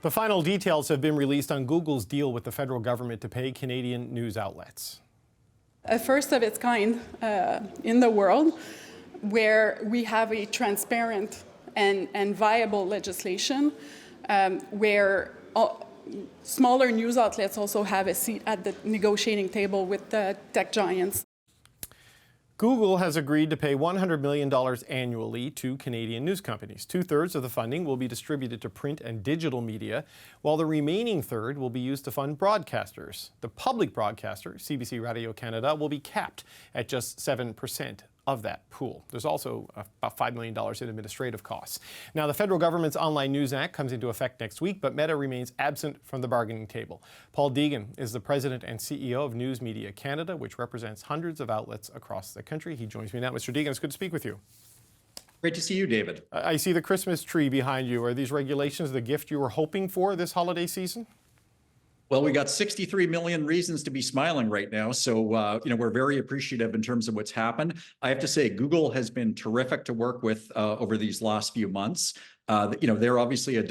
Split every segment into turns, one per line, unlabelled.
The final details have been released on Google's deal with the federal government to pay Canadian news outlets.
A first of its kind in the world, where we have a transparent and viable legislation where smaller news outlets also have a seat at the negotiating table with the tech giants.
Google has agreed to pay $100 million annually to Canadian news companies. 2/3 of the funding will be distributed to print and digital media, while the remaining third will be used to fund broadcasters. The public broadcaster, CBC Radio Canada, will be capped at just 7% of that pool. There's also about $5 million in administrative costs. Now, the federal government's Online News Act comes into effect next week, but Meta remains absent from the bargaining table. Paul Deegan is the president and CEO of News Media Canada, which represents hundreds of outlets across the country. He joins me now. Mr. Deegan, it's good to speak with you.
Great to see you, David.
I see the Christmas tree behind you. Are these regulations the gift you were hoping for this holiday season?
Well, we got 63 million reasons to be smiling right now. So, we're very appreciative in terms of what's happened. I have to say, Google has been terrific to work with over these last few months. They're obviously a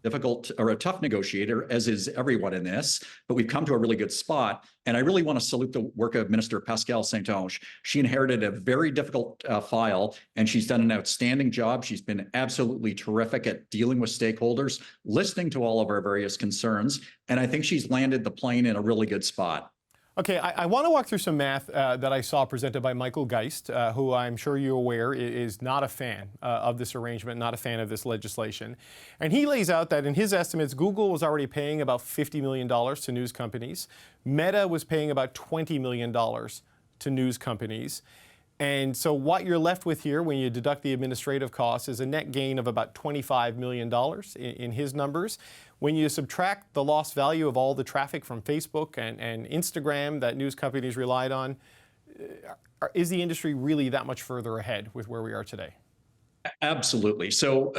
difficult or a tough negotiator, as is everyone in this, but we've come to a really good spot. And I really want to salute the work of Minister Pascale Saint-Onge. She inherited a very difficult file, and she's done an outstanding job. She's been absolutely terrific at dealing with stakeholders, listening to all of our various concerns, and I think she's landed the plane in a really good spot.
Okay, I want to walk through some math that I saw presented by Michael Geist, who I'm sure you're aware is not a fan of this arrangement, not a fan of this legislation. And he lays out that in his estimates, Google was already paying about $50 million to news companies. Meta was paying about $20 million to news companies. And so what you're left with here when you deduct the administrative costs is a net gain of about $25 million in his numbers. When you subtract the lost value of all the traffic from Facebook and Instagram that news companies relied on, is the industry really that much further ahead with where we are today?
Absolutely. So,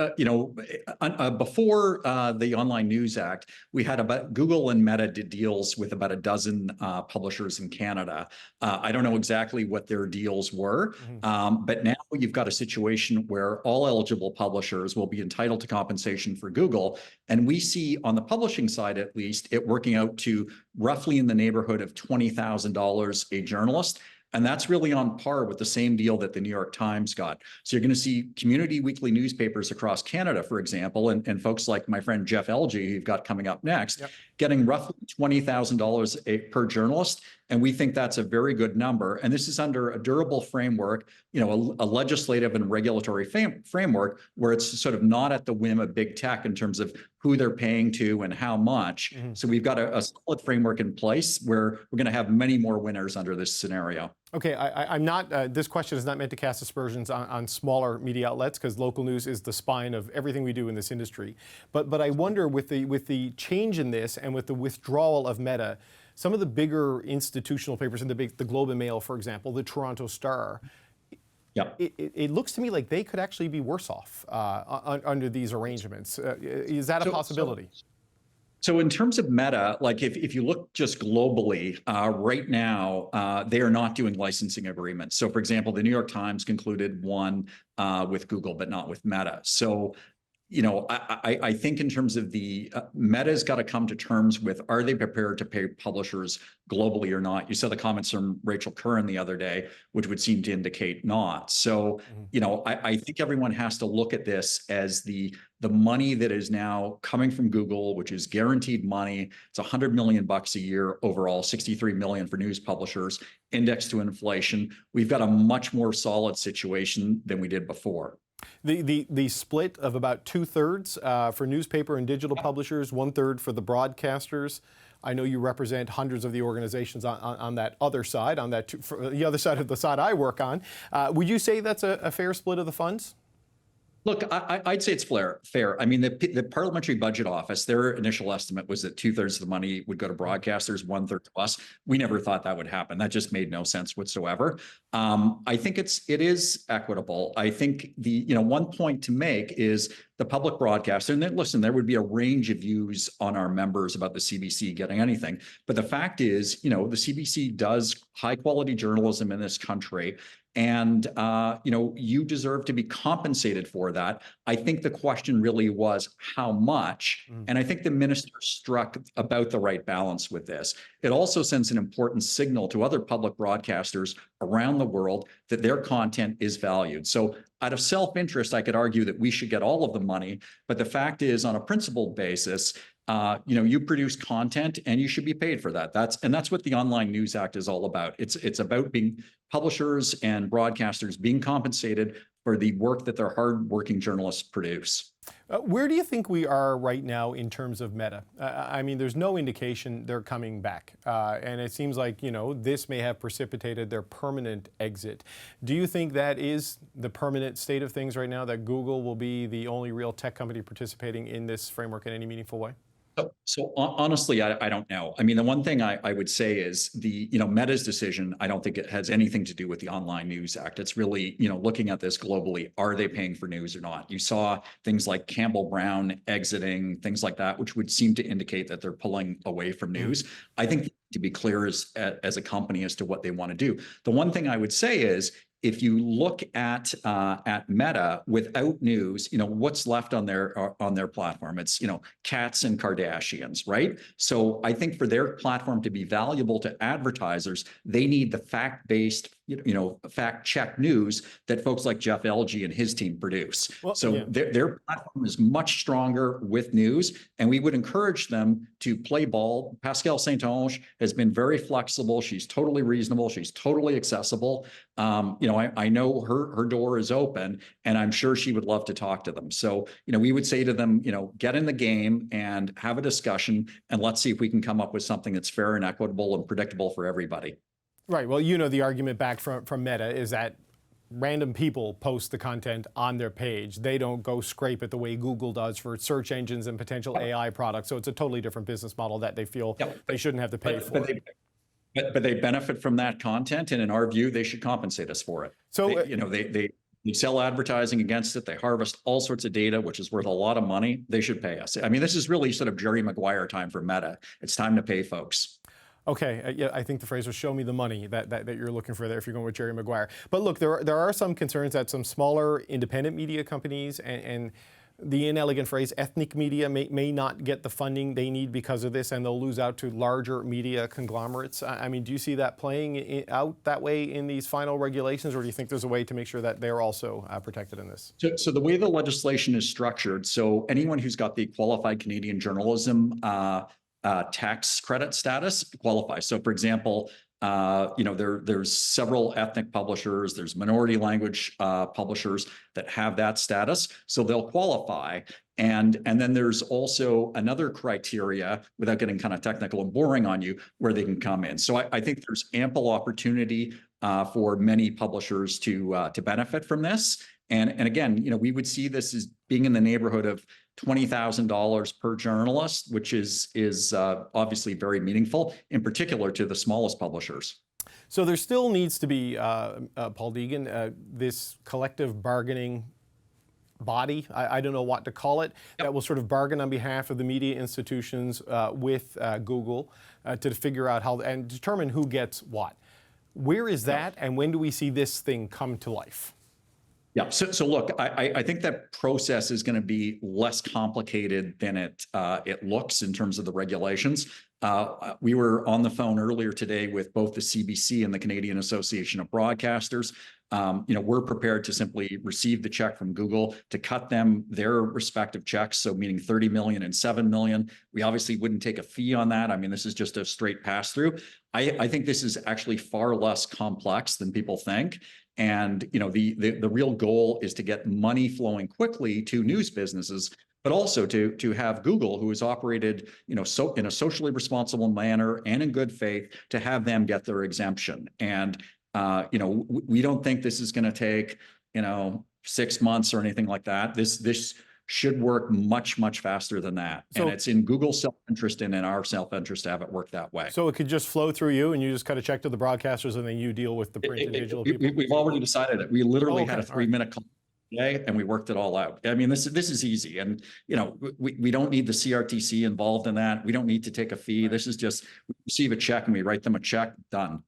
before the Online News Act, we had about Google and Meta did deals with about a dozen publishers in Canada. I don't know exactly what their deals were, but now you've got a situation where all eligible publishers will be entitled to compensation for Google. And we see on the publishing side, at least, it working out to roughly in the neighborhood of $20,000 a journalist. And that's really on par with the same deal that the New York Times got. So you're going to see community weekly newspapers across Canada, for example, and folks like my friend Jeff Elgie, who you've got coming up next, getting roughly $20,000 per journalist. And we think that's a very good number. And this is under a durable framework, a legislative and regulatory framework where it's sort of not at the whim of big tech in terms of who they're paying to and how much. So we've got a solid framework in place where we're going to have many more winners under this scenario.
Okay, I'm not. This question is not meant to cast aspersions on smaller media outlets, because local news is the spine of everything we do in this industry. But I wonder, with the change in this and with the withdrawal of Meta, some of the bigger institutional papers, in the Globe and Mail, for example, the Toronto Star, it looks to me like they could actually be worse off under these arrangements. Is that a possibility?
So in terms of Meta, like if you look just globally, right now, they are not doing licensing agreements. So for example, the New York Times concluded one with Google, but not with Meta. So I think in terms of the Meta's got to come to terms with, are they prepared to pay publishers globally or not? You saw the comments from Rachel Curran the other day, which would seem to indicate not. So, I think everyone has to look at this as the money that is now coming from Google, which is guaranteed money. It's $100 million a year overall, 63 million for news publishers, indexed to inflation. We've got a much more solid situation than we did before.
The split of about 2/3 for newspaper and digital publishers, 1/3 for the broadcasters. I know you represent hundreds of the organizations on that other side, the other side of the side I work on. Would you say that's a fair split of the funds?
Look, I'd say it's fair. I mean, the Parliamentary Budget Office, their initial estimate was that 2/3 of the money would go to broadcasters, 1/3 to us. We never thought that would happen. That just made no sense whatsoever. I think it is equitable. I think the one point to make is the public broadcaster, and then listen, there would be a range of views on our members about the CBC getting anything. But the fact is, the CBC does high quality journalism in this country. And, you deserve to be compensated for that. I think the question really was how much. And I think the minister struck about the right balance with this. It also sends an important signal to other public broadcasters around the world that their content is valued. So out of self-interest, I could argue that we should get all of the money. But the fact is, on a principled basis, you produce content and you should be paid for that. That's what the Online News Act is all about. It's about being publishers and broadcasters being compensated for the work that their hardworking journalists produce.
Where do you think we are right now in terms of Meta? I mean, there's no indication they're coming back. And it seems like, this may have precipitated their permanent exit. Do you think that is the permanent state of things right now, that Google will be the only real tech company participating in this framework in any meaningful way?
So honestly, I don't know. I mean, the one thing I would say is Meta's decision, I don't think it has anything to do with the Online News Act. It's really, looking at this globally, are they paying for news or not? You saw things like Campbell Brown exiting, things like that, which would seem to indicate that they're pulling away from news. I think to be clear as a company as to what they want to do. The one thing I would say is, if you look at Meta without news, what's left on their platform? It's cats and Kardashians, right? So I think for their platform to be valuable to advertisers, they need the fact-based, fact-check news that folks like Jeff Elgie and his team produce. Their platform is much stronger with news, and we would encourage them to play ball. Pascale Saint-Onge has been very flexible. She's totally reasonable. She's totally accessible. I know her door is open, and I'm sure she would love to talk to them. So, we would say to them, get in the game and have a discussion, and let's see if we can come up with something that's fair and equitable and predictable for everybody.
Right. Well, the argument back from Meta is that random people post the content on their page. They don't go scrape it the way Google does for search engines and potential AI products. So it's a totally different business model that they feel they shouldn't have to pay for.
But they benefit from that content, and in our view, they should compensate us for it. So they sell advertising against it. They harvest all sorts of data, which is worth a lot of money. They should pay us. I mean, this is really sort of Jerry Maguire time for Meta. It's time to pay folks.
Okay, I think the phrase was "show me the money" that you're looking for there if you're going with Jerry Maguire. But look, there are some concerns that some smaller independent media companies and the inelegant phrase ethnic media may not get the funding they need because of this, and they'll lose out to larger media conglomerates. I mean, do you see that playing out that way in these final regulations, or do you think there's a way to make sure that they're also protected in this?
So the way the legislation is structured, so anyone who's got the qualified Canadian journalism tax credit status qualifies. So for example, there's several ethnic publishers, there's minority language publishers that have that status, so they'll qualify. And then there's also another criteria, without getting kind of technical and boring on you, where they can come in. So I think there's ample opportunity for many publishers to benefit from this. And again, we would see this as being in the neighborhood of $20,000 per journalist, which is obviously very meaningful, in particular to the smallest publishers.
So there still needs to be, Paul Deegan, this collective bargaining body, I don't know what to call it, that will sort of bargain on behalf of the media institutions with Google to figure out how and determine who gets what. Where is that, and when do we see this thing come to life?
Yeah. So look, I think that process is going to be less complicated than it looks in terms of the regulations. We were on the phone earlier today with both the CBC and the Canadian Association of Broadcasters. We're prepared to simply receive the check from Google to cut them their respective checks. So meaning 30 million and 7 million. We obviously wouldn't take a fee on that. I mean, this is just a straight pass through. I think this is actually far less complex than people think. And the real goal is to get money flowing quickly to news businesses, but also to have Google, who has operated in a socially responsible manner and in good faith, to have them get their exemption. And we don't think this is going to take 6 months or anything like that. This should work much, much faster than that. And it's in Google's self-interest and in our self-interest to have it work that way.
So it could just flow through you and you just cut a check to the broadcasters and then you deal with the print and digital people?
We've already decided it. We literally had a 3-minute call Okay, and we worked it all out. I mean, this is easy, and we don't need the CRTC involved in that. We don't need to take a fee. This is just we receive a check and we write them a check. Done.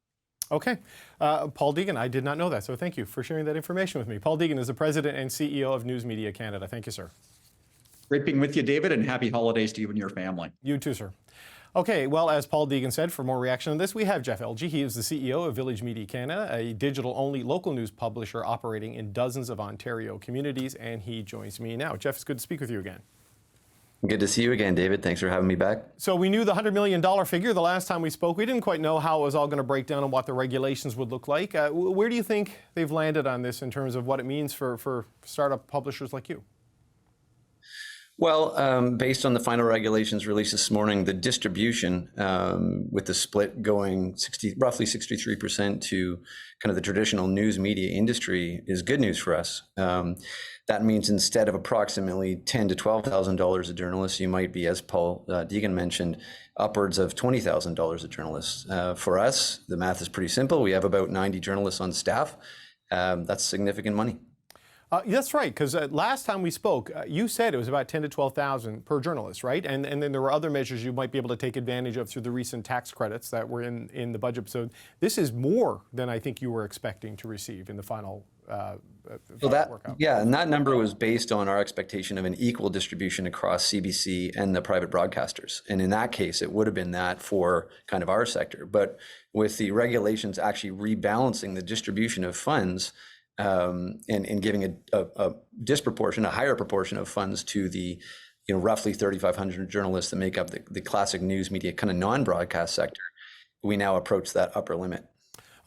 Okay. Paul Deegan, I did not know that, so thank you for sharing that information with me. Paul Deegan is the President and CEO of News Media Canada. Thank you, sir.
Great being with you, David, and happy holidays to you and your family.
You too, sir. Okay, well, as Paul Deegan said, for more reaction on this, we have Jeff Elgie. He is the CEO of Village Media Canada, a digital-only local news publisher operating in dozens of Ontario communities, and he joins me now. Jeff, it's good to speak with you again.
Good to see you again, David. Thanks for having me back.
So we knew the $100 million figure the last time we spoke. We didn't quite know how it was all going to break down and what the regulations would look like. Where do you think they've landed on this in terms of what it means for startup publishers like you?
Well, based on the final regulations released this morning, the distribution with the split going roughly 63% to kind of the traditional news media industry is good news for us. That means instead of approximately $10,000 to $12,000 a journalist, you might be, as Paul Deegan mentioned, upwards of $20,000 a journalist. For us, the math is pretty simple. We have about 90 journalists on staff. That's significant money.
That's right, because last time we spoke, you said it was about $10,000 to $12,000 per journalist, right? And then there were other measures you might be able to take advantage of through the recent tax credits that were in the budget. So this is more than I think you were expecting to receive in the final workout.
Yeah, and that number was based on our expectation of an equal distribution across CBC and the private broadcasters. And in that case, it would have been that for kind of our sector. But with the regulations actually rebalancing the distribution of funds, and giving a higher proportion of funds to the roughly 3,500 journalists that make up the classic news media kind of non-broadcast sector, we now approach that upper limit.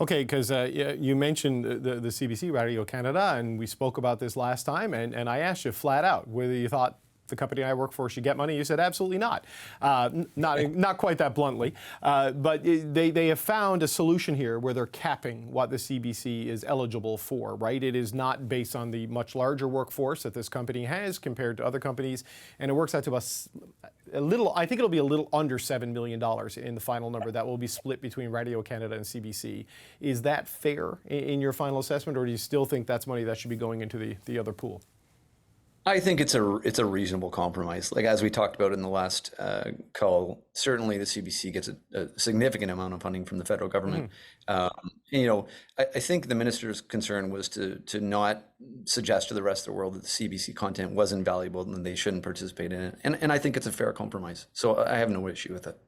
Okay, because you mentioned the CBC Radio Canada, and we spoke about this last time, and I asked you flat out whether you thought the company I work for should get money. You said absolutely not. Not quite that bluntly, but they have found a solution here where they're capping what the CBC is eligible for, right? It is not based on the much larger workforce that this company has compared to other companies, and it works out to us a little, I think it'll be a little under $7 million in the final number that will be split between Radio Canada and CBC. Is that fair in your final assessment, or do you still think that's money that should be going into the other pool?
I think it's a reasonable compromise. Like as we talked about in the last call, certainly the CBC gets a significant amount of funding from the federal government. I think the minister's concern was to not suggest to the rest of the world that the CBC content wasn't valuable and they shouldn't participate in it. And I think it's a fair compromise. So I have no issue with it.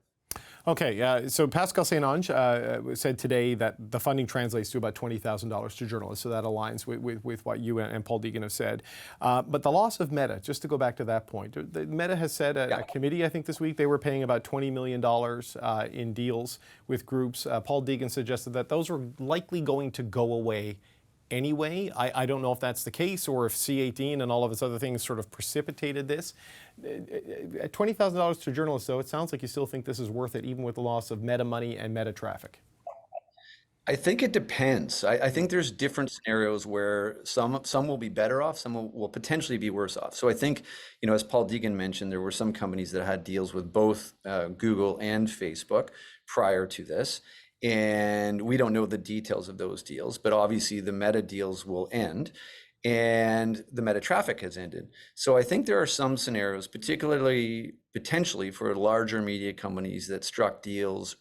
Okay, so Pascal Saint-Onge said today that the funding translates to about $20,000 to journalists, so that aligns with what you and Paul Deegan have said. But the loss of Meta, just to go back to that point, Meta has said a committee, I think this week, they were paying about $20 million in deals with groups. Paul Deegan suggested that those were likely going to go away anyway. I don't know if that's the case or if C-18 and all of its other things sort of precipitated this. At $20,000 to journalists, though, it sounds like you still think this is worth it, even with the loss of Meta money and Meta traffic.
I think it depends. I think there's different scenarios where some will be better off, some will potentially be worse off. So I think, as Paul Deegan mentioned, there were some companies that had deals with both Google and Facebook prior to this. And we don't know the details of those deals, but obviously the Meta deals will end and the Meta traffic has ended. So I think there are some scenarios, particularly potentially for larger media companies that struck deals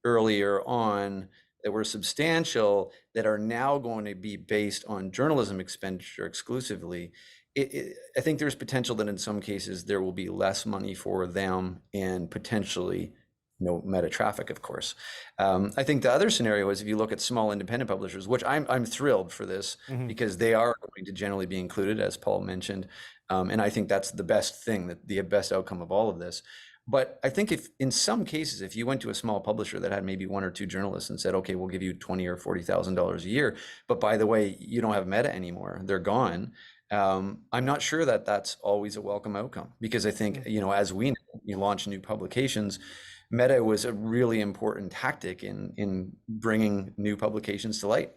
earlier on that were substantial, that are now going to be based on journalism expenditure exclusively. I think there's potential that in some cases there will be less money for them and potentially Meta traffic, of course. I think the other scenario is if you look at small independent publishers, which I'm thrilled for this because they are going to generally be included, as Paul mentioned. And I think that's the best thing, the best outcome of all of this. But I think if in some cases, if you went to a small publisher that had maybe one or two journalists and said, okay, we'll give you $20,000 or $40,000 a year, but by the way, you don't have Meta anymore, they're gone. I'm not sure that that's always a welcome outcome, because I think, as we know, you launch new publications, Meta was a really important tactic in bringing new publications to light.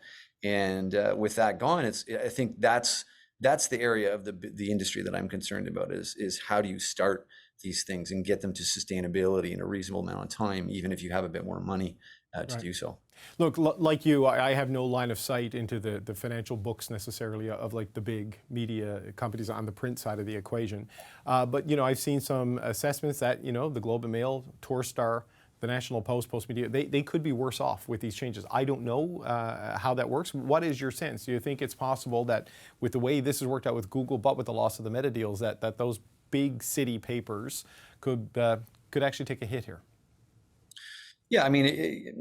And with that gone, I think that's the area of the industry that I'm concerned about is how do you start these things and get them to sustainability in a reasonable amount of time, even if you have a bit more money. to do so.
Look, like you, I have no line of sight into the financial books necessarily of like the big media companies on the print side of the equation. But, you know, I've seen some assessments that, you know, the Globe and Mail, Torstar, the National Post, Post Media, they could be worse off with these changes. I don't know how that works. What is your sense? Do you think it's possible that with the way this has worked out with Google, but with the loss of the Meta deals, that those big city papers could actually take a hit here?
Yeah, I mean,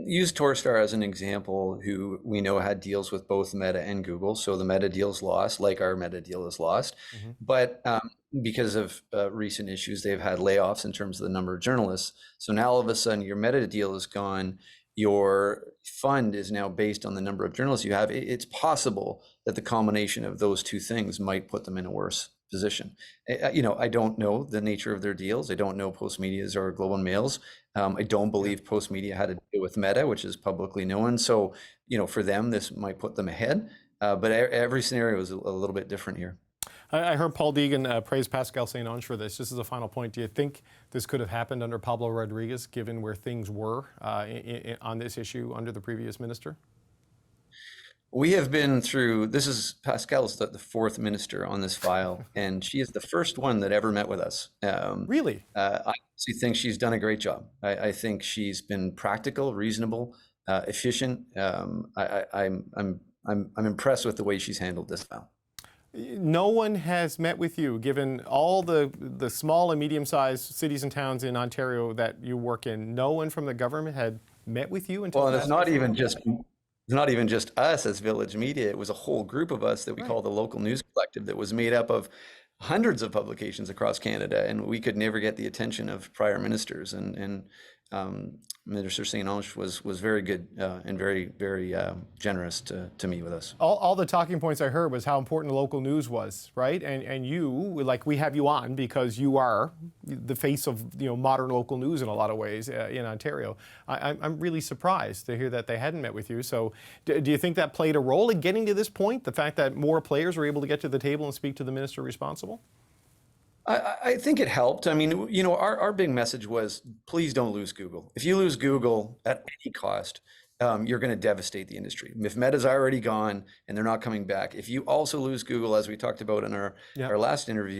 use Torstar as an example, who we know had deals with both Meta and Google. So the Meta deal's lost, like our Meta deal is lost. But because of recent issues, they've had layoffs in terms of the number of journalists. So now all of a sudden your Meta deal is gone. Your fund is now based on the number of journalists you have. It's possible that the combination of those two things might put them in a worse position. You know, I don't know the nature of their deals. I don't know Post Media's or Global and Mail's. I don't believe Post Media had to deal with Meta, which is publicly known. So, you know, for them, this might put them ahead. But every scenario is a little bit different here.
I heard Paul Deegan praise Pascal St-Onge for this. Just as a final point, do you think this could have happened under Pablo Rodriguez, given where things were on this issue under the previous minister?
We have been through, Pascal's the fourth minister on this file, and she is the first one that ever met with us.
Really?
I honestly think she's done a great job. I think she's been practical, reasonable, efficient. I'm impressed with the way she's handled this file.
No one has met with you, given all the small and medium-sized cities and towns in Ontario that you work in. No one from the government had met with you until.
Well, and it's not even just us as Village Media. It was a whole group of us that we call the Local News Collective that was made up of hundreds of publications across Canada, and we could never get the attention of prior ministers. And Minister St-Onge was very good and very, very generous to meet with us.
All the talking points I heard was how important local news was, right? And you, like, we have you on because you are the face of, you know, modern local news in a lot of ways in Ontario. I'm really surprised to hear that they hadn't met with you. So do you think that played a role in getting to this point, the fact that more players were able to get to the table and speak to the minister responsible?
I think it helped. I mean, you know, our big message was, please don't lose Google. If you lose Google at any cost, you're going to devastate the industry. If Meta's already gone and they're not coming back, if you also lose Google, as we talked about in our last interview,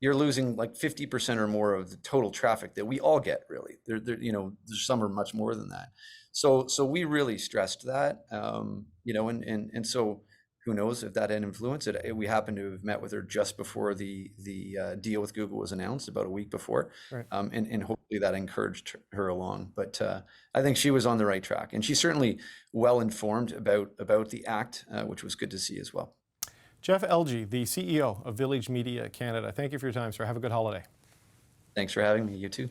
you're losing like 50% or more of the total traffic that we all get, really. You know, some are much more than that. So we really stressed that, you know, and so who knows if that had influenced it. We happened to have met with her just before the deal with Google was announced, about a week before.
Right.
And hopefully that encouraged her along. But I think she was on the right track. And she's certainly well informed about the act, which was good to see as well.
Jeff Elgie, the CEO of Village Media Canada, thank you for your time, sir. Have a good holiday.
Thanks for having me. You too.